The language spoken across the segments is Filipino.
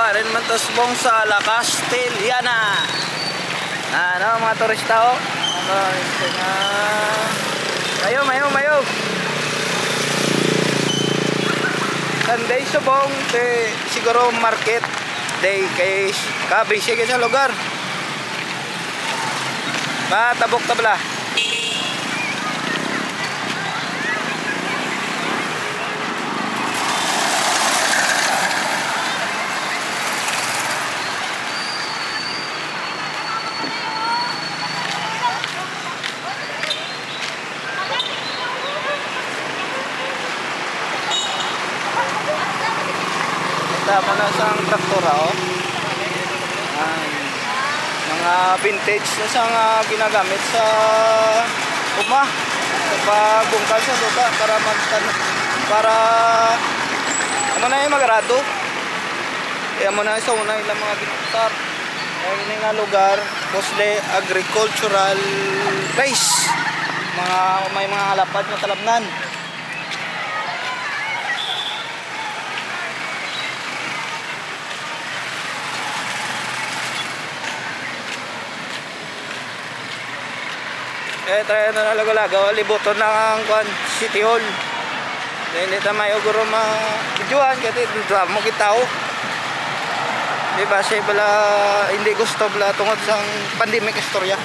arin man tasbong sa La Castellana. Ano mga turista o? Ano, ito na. Mayo. Sunday subong, siguro market day kay kabisi sa lugar. Matabok tabla. Tama na sa traktora oh. Mga vintage na sa ginagamit sa sa pagbungkal sa lupa para amo na yung magrado. Kaya mo na sa una ilang mga ginuktar. Kaya ini nga lugar mostly agricultural base. May mga halapad na talabnan. Tayo na nalagaw libuton ng City Hall. Hindi tayo guro ma-videoan kasi dito mo kita o. Diba siya pala hindi gusto pala tungkol sa pandemic istorya.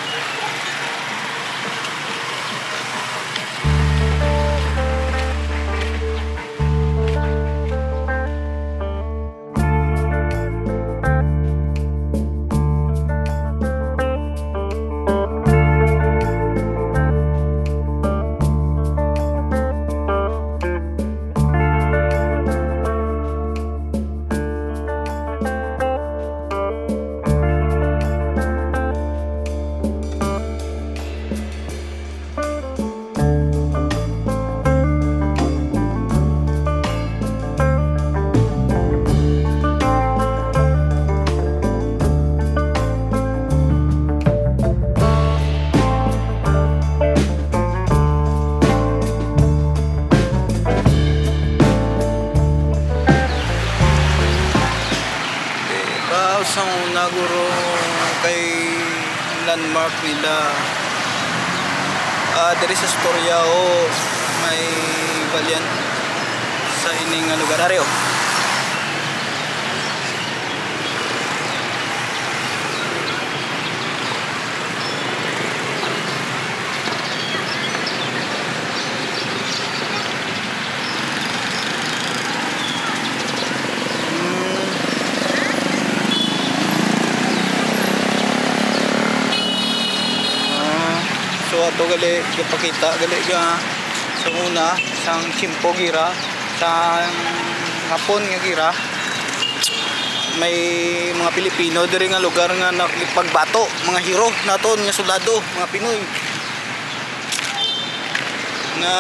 Sa una guro kay landmark nila diri sa storya o may balyan sa ining lugar areo. So ato gali ipakita gali ga sa una sang Chimpo gira sa hapon nga gira may mga Pilipino diri nga lugar nga nakipagbato mga hero naton nga soldado mga Pinoy na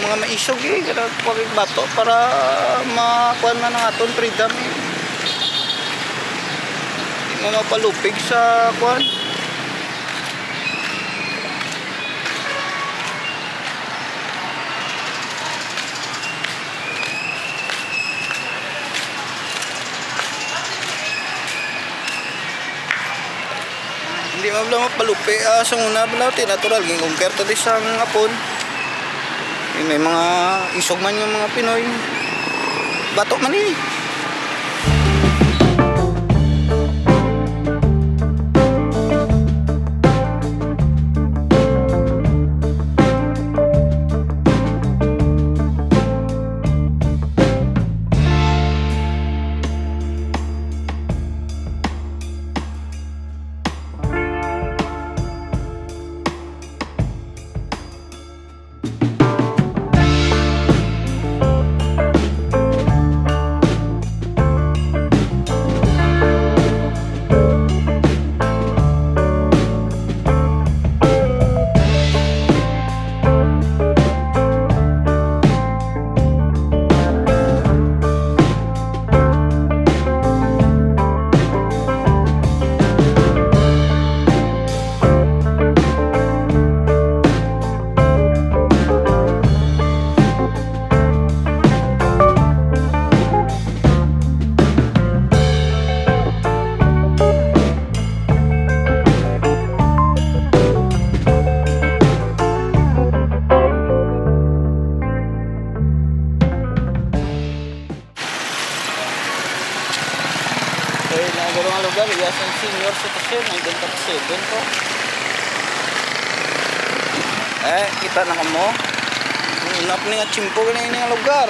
mga maisog kada pagbato para makuan man ang aton freedom mga palupig sa kuan. Hindi mabla mapalupi sa una bala natural ging compare to di sa hapon. May mga isog man yung mga Pinoy. Bato man eh. Quezon Senior Citizen 1937 to. Kita na kamo. Inap ni nga chimpo na ini nga lugar.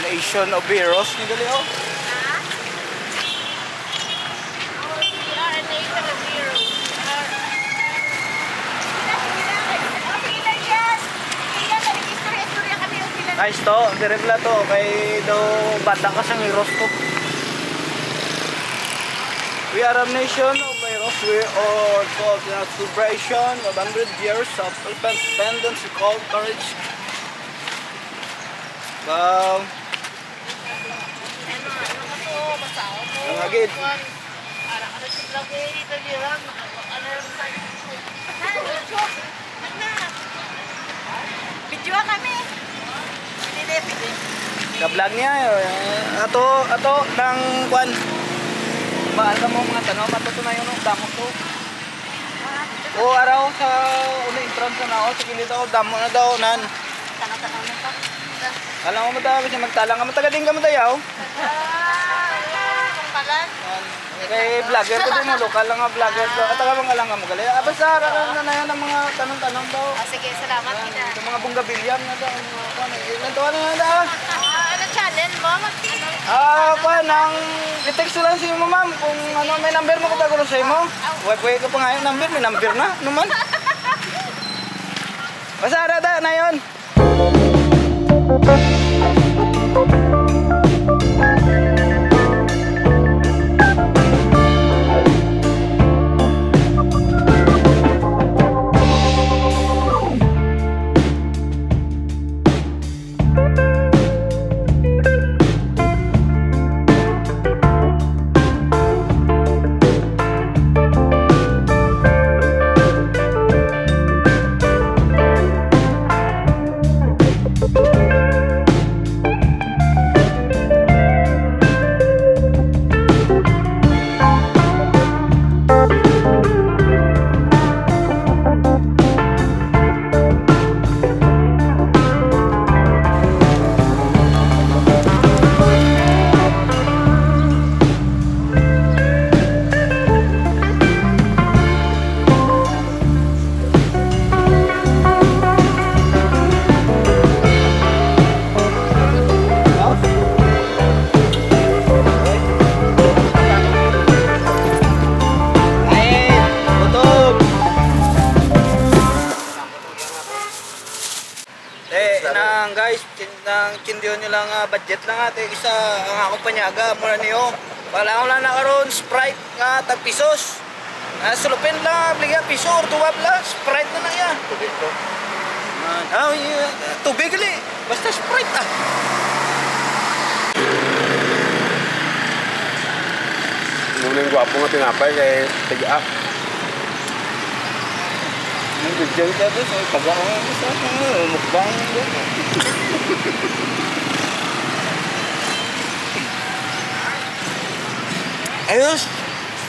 Nation of Heroes ni gali oh. Nice to, direpla to kay do bata ka sang heroes ko. We are a nation of heroes. We are called the celebration of 100 years of independence called courage. Wow. Ang agad. Video kami. Pili. Ka-vlog niya. Ato ng kwan. Baal ka mo mga tanong. Matutunayan ng damo to. O araw sa una entrance na ako. Sige nito damo na daw nan. Tanong-tanong na pa. Kala mo matawa kasi magtalang ka. Matagading ka matayaw. Kay vlogger ko din mo, lokal lang nga vlogger ko. At ka lang nga mo gali. Basta araw na yan ang mga tanong-tanong daw. Sige, salamat kita. Sa mga bunggabilyang na daw. Nantuwa na nga daw. Ano channel mo? Nang i-text ko lang sa mo ma'am kung ano may number mo ko tago sa mo. Buhay ko pa nga yung number, may number na. Ano man? Basta arada na yun. Guys, kindiyo nyo lang budget lang ate isa ang ako panyaga mura niyo. Wala ko lang nakaroon Sprite nga tag pisos. Sulupin lang bligya piso or tuwab lang Sprite na lang yan. Tubig to. Tubig gali. Basta Sprite ah. Muling gwapo nga tinapay kay tiga. Nag-joy ka doon, pag-awa ko sa mukbang doon. Ayos!